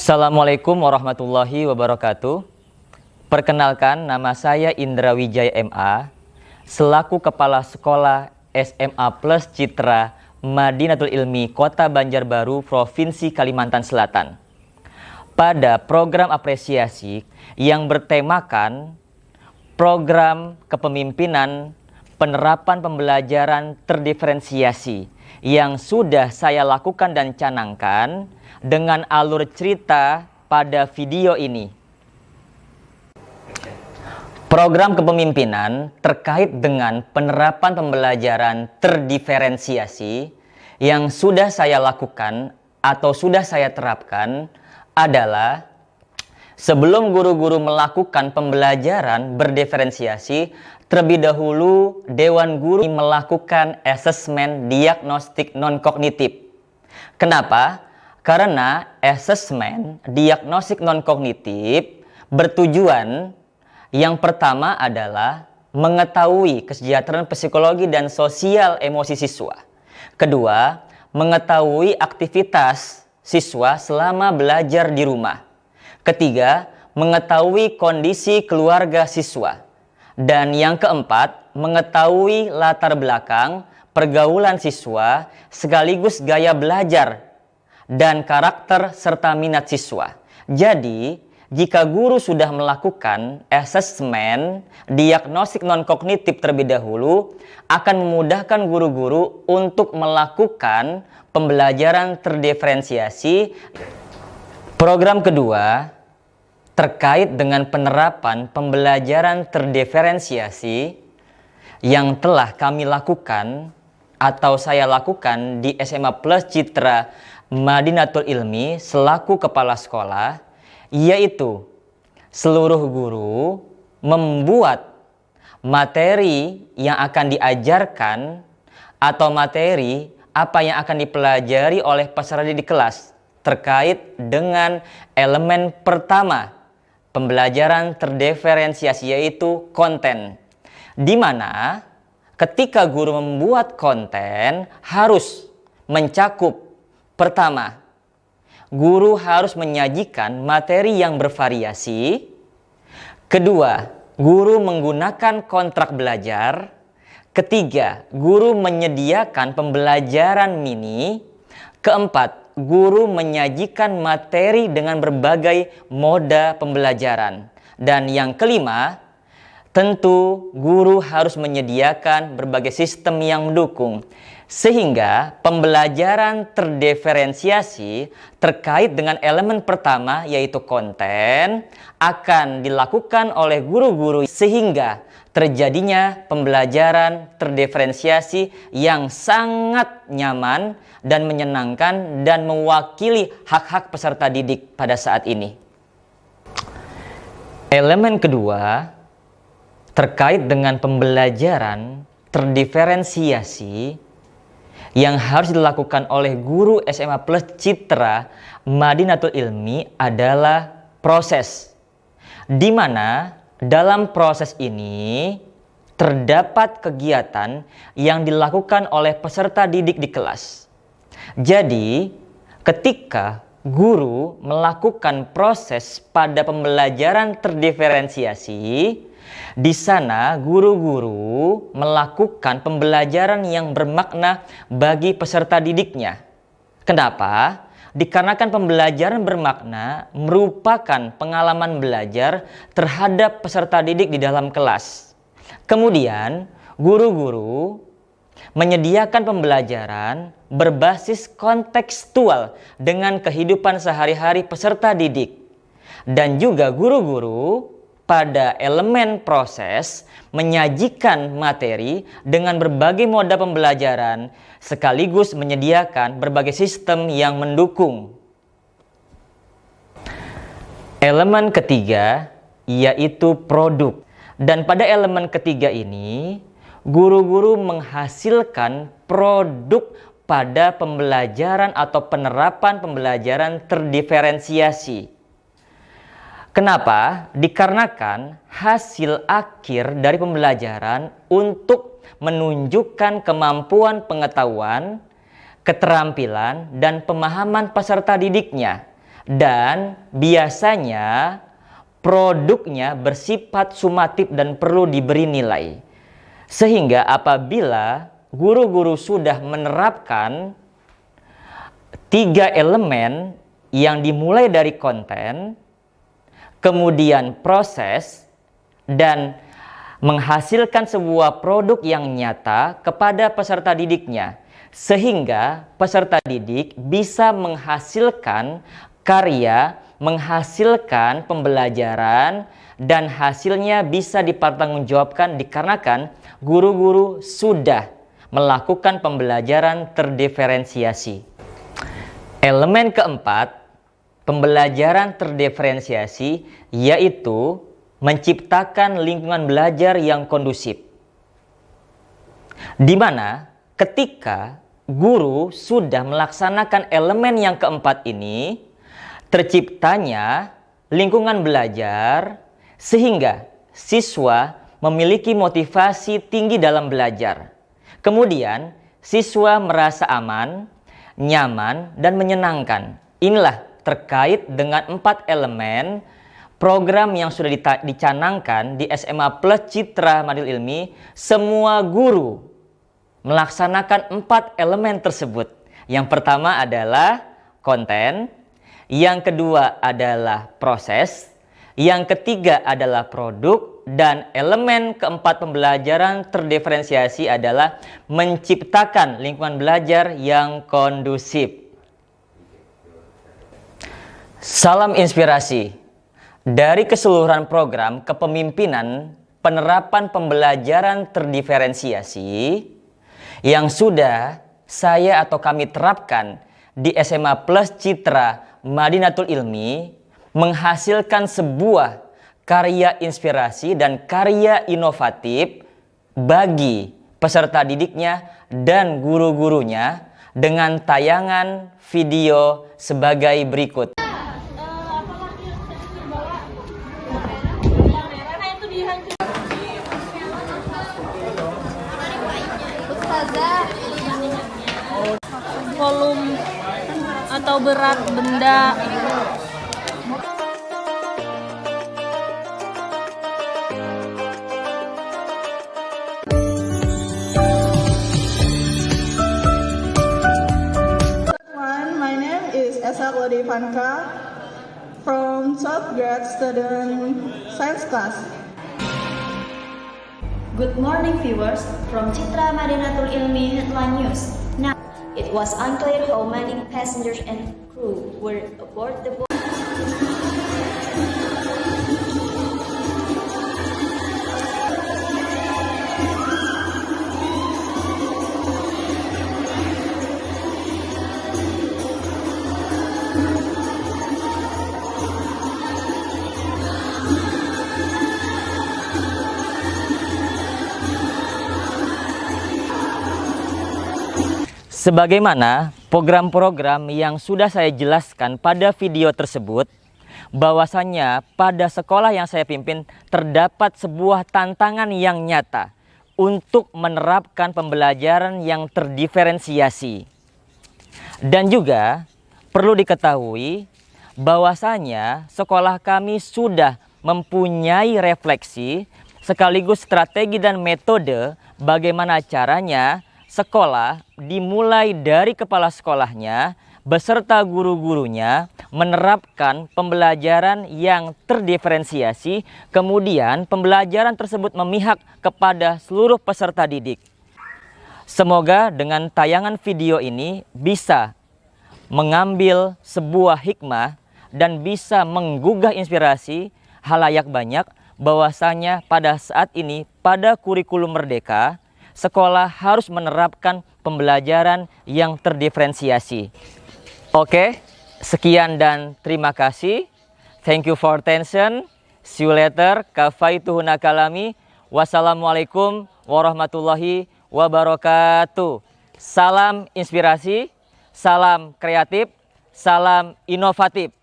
Assalamualaikum warahmatullahi wabarakatuh. Perkenalkan, nama saya Indra Wijaya MA, selaku Kepala Sekolah SMA Plus Citra Madinatul Ilmi Kota Banjarbaru, Provinsi Kalimantan Selatan. Pada program apresiasi yang bertemakan program kepemimpinan penerapan pembelajaran terdiferensiasi yang sudah saya lakukan dan canangkan dengan alur cerita pada video ini. Program kepemimpinan terkait dengan penerapan pembelajaran terdiferensiasi yang sudah saya lakukan atau sudah saya terapkan adalah sebelum guru-guru melakukan pembelajaran berdiferensiasi, terlebih dahulu Dewan Guru melakukan asesmen diagnostik non-kognitif. Kenapa? Karena asesmen diagnostik non-kognitif bertujuan yang pertama adalah mengetahui kesejahteraan psikologi dan sosial emosi siswa. Kedua, mengetahui aktivitas siswa selama belajar di rumah. Ketiga, mengetahui kondisi keluarga siswa. Dan yang keempat, mengetahui latar belakang pergaulan siswa sekaligus gaya belajar dan karakter serta minat siswa. Jadi, jika guru sudah melakukan asesmen diagnostik non-kognitif terlebih dahulu, akan memudahkan guru-guru untuk melakukan pembelajaran terdiferensiasi. Program kedua terkait dengan penerapan pembelajaran terdiferensiasi yang telah kami lakukan atau saya lakukan di SMA Plus Citra Madinatul Ilmi selaku kepala sekolah, yaitu seluruh guru membuat materi yang akan diajarkan atau materi apa yang akan dipelajari oleh peserta didik kelas terkait dengan elemen pertama pembelajaran terdiferensiasi, yaitu konten, di mana ketika guru membuat konten harus mencakup pertama, guru harus menyajikan materi yang bervariasi. Kedua, guru menggunakan kontrak belajar. Ketiga, guru menyediakan pembelajaran mini. Keempat, guru menyajikan materi dengan berbagai moda pembelajaran. Dan yang kelima, tentu guru harus menyediakan berbagai sistem yang mendukung, sehingga pembelajaran terdiferensiasi terkait dengan elemen pertama yaitu konten akan dilakukan oleh guru-guru sehingga terjadinya pembelajaran terdiferensiasi yang sangat nyaman dan menyenangkan dan mewakili hak-hak peserta didik pada saat ini. Elemen kedua terkait dengan pembelajaran terdiferensiasi yang harus dilakukan oleh guru SMA Plus Citra Madinatul Ilmi adalah proses, di mana dalam proses ini terdapat kegiatan yang dilakukan oleh peserta didik di kelas. Jadi, ketika guru melakukan proses pada pembelajaran terdiferensiasi, di sana guru-guru melakukan pembelajaran yang bermakna bagi peserta didiknya. Kenapa? Dikarenakan pembelajaran bermakna merupakan pengalaman belajar terhadap peserta didik di dalam kelas. Kemudian, guru-guru menyediakan pembelajaran berbasis kontekstual dengan kehidupan sehari-hari peserta didik. Dan juga guru-guru pada elemen proses menyajikan materi dengan berbagai moda pembelajaran sekaligus menyediakan berbagai sistem yang mendukung. Elemen ketiga yaitu produk. Dan pada elemen ketiga ini guru-guru menghasilkan produk pada pembelajaran atau penerapan pembelajaran terdiferensiasi. Kenapa? Dikarenakan hasil akhir dari pembelajaran untuk menunjukkan kemampuan pengetahuan, keterampilan, dan pemahaman peserta didiknya dan biasanya produknya bersifat sumatif dan perlu diberi nilai. Sehingga apabila guru-guru sudah menerapkan 3 elemen yang dimulai dari konten, kemudian proses, dan menghasilkan sebuah produk yang nyata kepada peserta didiknya, sehingga peserta didik bisa menghasilkan karya, menghasilkan pembelajaran, dan hasilnya bisa dipertanggungjawabkan dikarenakan guru-guru sudah melakukan pembelajaran terdiferensiasi. Elemen keempat, pembelajaran terdiferensiasi, yaitu menciptakan lingkungan belajar yang kondusif. Di mana ketika guru sudah melaksanakan elemen yang keempat ini, terciptanya lingkungan belajar sehingga siswa memiliki motivasi tinggi dalam belajar. Kemudian siswa merasa aman, nyaman, dan menyenangkan. Inilah terkait dengan 4 elemen program yang sudah dicanangkan di SMA Plus Citra Madinatul Ilmi. Semua guru melaksanakan 4 elemen tersebut. Yang pertama adalah konten, yang kedua adalah proses, yang ketiga adalah produk, dan elemen keempat pembelajaran terdiferensiasi adalah menciptakan lingkungan belajar yang kondusif. Salam inspirasi. Dari keseluruhan program kepemimpinan penerapan pembelajaran terdiferensiasi yang sudah saya atau kami terapkan di SMA Plus Citra Madinatul Ilmi, menghasilkan sebuah karya inspirasi dan karya inovatif bagi peserta didiknya dan guru-gurunya dengan tayangan video sebagai berikut. Volume atau berat benda. My name is Esa Lodivanka from 12th grade student science class. Good morning viewers from Citra Madinatul Ilmi Headline News. Now, it was unclear how many passengers and crew were aboard the boat. Sebagaimana program-program yang sudah saya jelaskan pada video tersebut, bahwasannya pada sekolah yang saya pimpin terdapat sebuah tantangan yang nyata untuk menerapkan pembelajaran yang terdiferensiasi. Dan juga perlu diketahui bahwasanya sekolah kami sudah mempunyai refleksi sekaligus strategi dan metode bagaimana caranya sekolah dimulai dari kepala sekolahnya beserta guru-gurunya menerapkan pembelajaran yang terdiferensiasi, kemudian pembelajaran tersebut memihak kepada seluruh peserta didik. Semoga dengan tayangan video ini bisa mengambil sebuah hikmah dan bisa menggugah inspirasi halayak banyak bahwasanya pada saat ini pada kurikulum merdeka sekolah harus menerapkan pembelajaran yang terdiferensiasi. Oke, sekian dan terima kasih. Thank you for attention. See you later. Kafaituhuna kalami. Wassalamualaikum warahmatullahi wabarakatuh. Salam inspirasi, salam kreatif, salam inovatif.